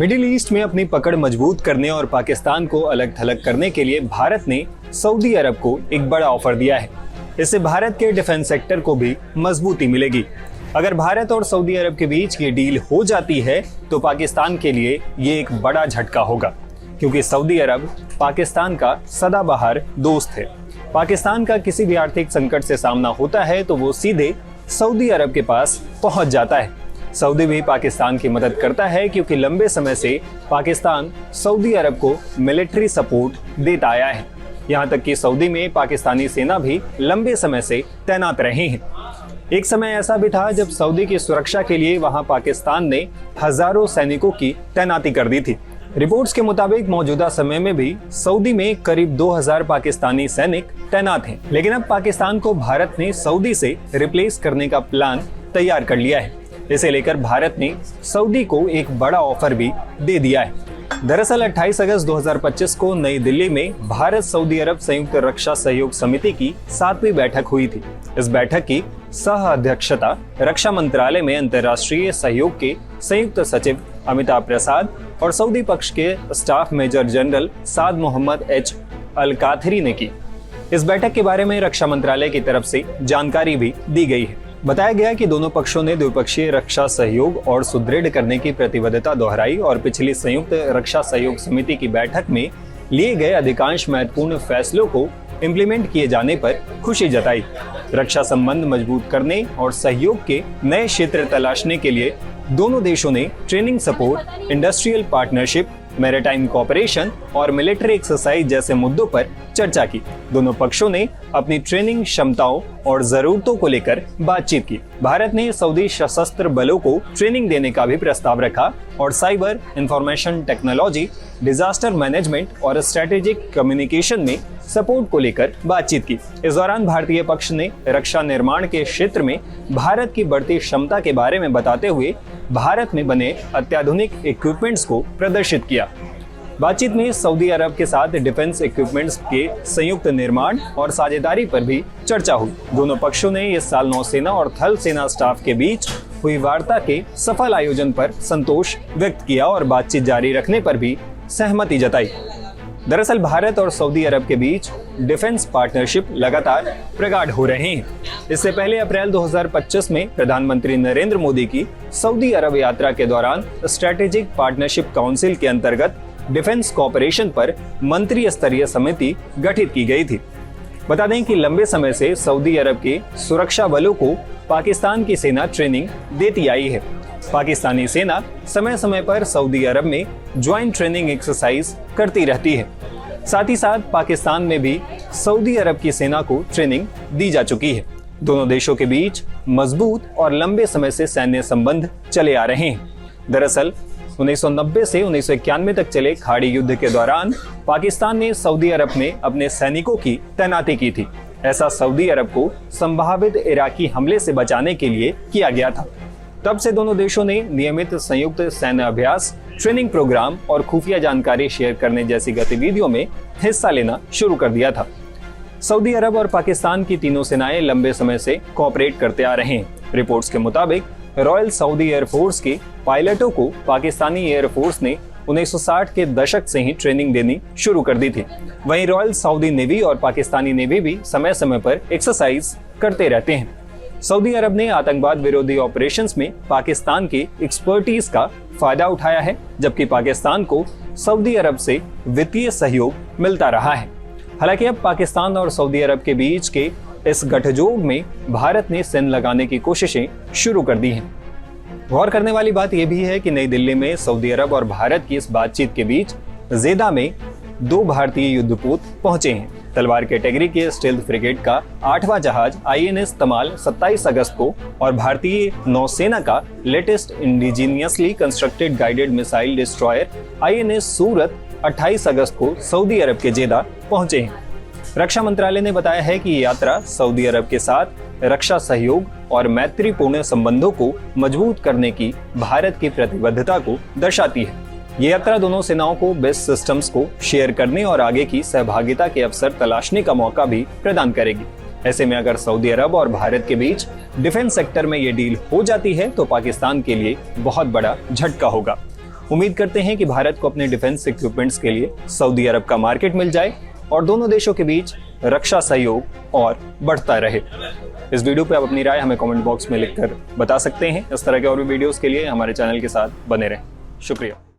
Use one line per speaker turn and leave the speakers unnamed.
Middle east में अपनी पकड़ मजबूत करने और पाकिस्तान को अलग थलग करने के लिए भारत ने सऊदी अरब को एक बड़ा ऑफर दिया है। इससे भारत के डिफेंस सेक्टर को भी मजबूती मिलेगी। अगर भारत और सऊदी अरब के बीच ये डील हो जाती है तो पाकिस्तान के लिए ये एक बड़ा झटका होगा, क्योंकि सऊदी अरब पाकिस्तान का सदाबहार दोस्त है। पाकिस्तान का किसी भी आर्थिक संकट से सामना होता है तो वो सीधे सऊदी अरब के पास पहुंच जाता है। सऊदी भी पाकिस्तान की मदद करता है, क्योंकि लंबे समय से पाकिस्तान सऊदी अरब को मिलिट्री सपोर्ट देता आया है। यहाँ तक कि सऊदी में पाकिस्तानी सेना भी लंबे समय से तैनात रही है। एक समय ऐसा भी था जब सऊदी की सुरक्षा के लिए वहां पाकिस्तान ने हजारों सैनिकों की तैनाती कर दी थी। रिपोर्ट्स के मुताबिक मौजूदा समय में भी सऊदी में करीब 2000 पाकिस्तानी सैनिक तैनात हैं। लेकिन अब पाकिस्तान को भारत ने सऊदी से रिप्लेस करने का प्लान तैयार कर लिया है। इसे लेकर भारत ने सऊदी को एक बड़ा ऑफर भी दे दिया है। दरअसल 28 अगस्त 2025 को नई दिल्ली में भारत सऊदी अरब संयुक्त रक्षा सहयोग समिति की 7वीं बैठक हुई थी। इस बैठक की सह अध्यक्षता रक्षा मंत्रालय में अंतर्राष्ट्रीय सहयोग के संयुक्त सचिव अमिताभ प्रसाद और सऊदी पक्ष के स्टाफ मेजर जनरल साद मोहम्मद एच अल काथरी ने की। इस बैठक के बारे में रक्षा मंत्रालय की तरफ से जानकारी भी दी गई है। बताया गया कि दोनों पक्षों ने द्विपक्षीय रक्षा सहयोग और सुदृढ़ करने की प्रतिबद्धता दोहराई और पिछली संयुक्त रक्षा सहयोग समिति की बैठक में लिए गए अधिकांश महत्वपूर्ण फैसलों को इम्प्लीमेंट किए जाने पर खुशी जताई। रक्षा संबंध मजबूत करने और सहयोग के नए क्षेत्र तलाशने के लिए दोनों देशों ने training support, industrial partnership, maritime cooperation और मिलिट्री एक्सरसाइज जैसे मुद्दों पर चर्चा की। दोनों पक्षों ने अपनी ट्रेनिंग क्षमताओं और जरूरतों को लेकर बातचीत की। भारत ने सऊदी सशस्त्र बलों को ट्रेनिंग देने का भी प्रस्ताव रखा और cyber, information technology, disaster management और स्ट्रेटेजिक कम्युनिकेशन में सपोर्ट को लेकर बातचीत की। इस दौरान भारतीय पक्ष ने रक्षा निर्माण के क्षेत्र में भारत की बढ़ती क्षमता के बारे में बताते हुए भारत में बने अत्याधुनिक इक्विपमेंट्स को प्रदर्शित किया। बातचीत में सऊदी अरब के साथ डिफेंस इक्विपमेंट्स के संयुक्त निर्माण और साझेदारी पर भी चर्चा हुई। दोनों पक्षों ने इस साल नौसेना और थल सेना स्टाफ के बीच हुई वार्ता के सफल आयोजन पर संतोष व्यक्त किया और बातचीत जारी रखने पर भी सहमति जताई। दरअसल भारत और सऊदी अरब के बीच डिफेंस पार्टनरशिप लगातार प्रगाढ़ हो रहे हैं। इससे पहले अप्रैल 2025 में प्रधानमंत्री नरेंद्र मोदी की सऊदी अरब यात्रा के दौरान स्ट्रेटेजिक पार्टनरशिप काउंसिल के अंतर्गत डिफेंस कोऑपरेशन पर मंत्री स्तरीय समिति गठित की गई थी। बता दें कि लंबे समय से सऊदी अरब के सुरक्षा बलों को पाकिस्तान की सेना ट्रेनिंग देती आई है। पाकिस्तानी सेना समय समय पर सऊदी अरब में ज्वाइंट ट्रेनिंग एक्सरसाइज करती रहती है। साथ ही साथ पाकिस्तान में भी सऊदी अरब की सेना को ट्रेनिंग दी जा चुकी है। दोनों देशों के बीच मजबूत और लंबे समय से सैन्य संबंध चले आ रहे हैं। दरअसल 1990 से 1991 तक चले खाड़ी युद्ध के दौरान पाकिस्तान ने सऊदी अरब में अपने सैनिकों की तैनाती की थी। ऐसा सऊदी अरब को संभावित इराकी हमले से बचाने के लिए किया गया था। तब से दोनों देशों ने नियमित संयुक्त सैन्य अभ्यास, ट्रेनिंग प्रोग्राम और खुफिया जानकारी शेयर करने जैसी गतिविधियों में हिस्सा लेना शुरू कर दिया था। सऊदी अरब और पाकिस्तान की तीनों सेनाएं लंबे समय से कोऑपरेट करते आ रहे हैं। रिपोर्ट्स के मुताबिक रॉयल सऊदी एयरफोर्स के पायलटों को पाकिस्तानी एयरफोर्स ने 1960 के दशक से ही ट्रेनिंग देनी शुरू कर दी थी। वहीं रॉयल सऊदी नेवी और पाकिस्तानी नेवी भी समय समय पर एक्सरसाइज करते रहते हैं। सऊदी अरब ने आतंकवाद विरोधी ऑपरेशंस में पाकिस्तान की एक्सपर्टीज का फायदा उठाया है, जबकि पाकिस्तान को सऊदी अरब से वित्तीय सहयोग मिलता रहा है। हालांकि अब पाकिस्तान और सऊदी अरब के बीच के इस गठजोड़ में भारत ने सेना लगाने की कोशिशें शुरू कर दी हैं। गौर करने वाली बात यह भी है कि नई दिल्ली में सऊदी अरब और भारत की इस बातचीत के बीच जेदा में 2 भारतीय युद्धपोत पहुंचे हैं। तलवार कैटेगरी के स्टेल्थ फ्रिगेट का 8वां जहाज INS तमाल 27 अगस्त को और भारतीय नौसेना का latest indigenously constructed guided missile destroyer INS सूरत 28 अगस्त को सऊदी अरब के जेदा पहुंचे हैं। रक्षा मंत्रालय ने बताया है कि ये यात्रा सऊदी अरब के साथ रक्षा सहयोग और मैत्रीपूर्ण संबंधों को मजबूत करने की भारत की प्रतिबद्धता को दर्शाती है। ये यात्रा दोनों सेनाओं को बेस्ट सिस्टम्स को शेयर करने और आगे की सहभागिता के अवसर तलाशने का मौका भी प्रदान करेगी। ऐसे में अगर सऊदी अरब और भारत के बीच डिफेंस सेक्टर में ये डील हो जाती है तो पाकिस्तान के लिए बहुत बड़ा झटका होगा। उम्मीद करते हैं कि भारत को अपने डिफेंस इक्विपमेंट्स के लिए सऊदी अरब का मार्केट मिल जाए और दोनों देशों के बीच रक्षा सहयोग और बढ़ता रहे। इस वीडियो पे आप अपनी राय हमें कमेंट बॉक्स में लिखकर बता सकते हैं। इस तरह के और भी वीडियोस के लिए हमारे चैनल के साथ बने रहें। शुक्रिया।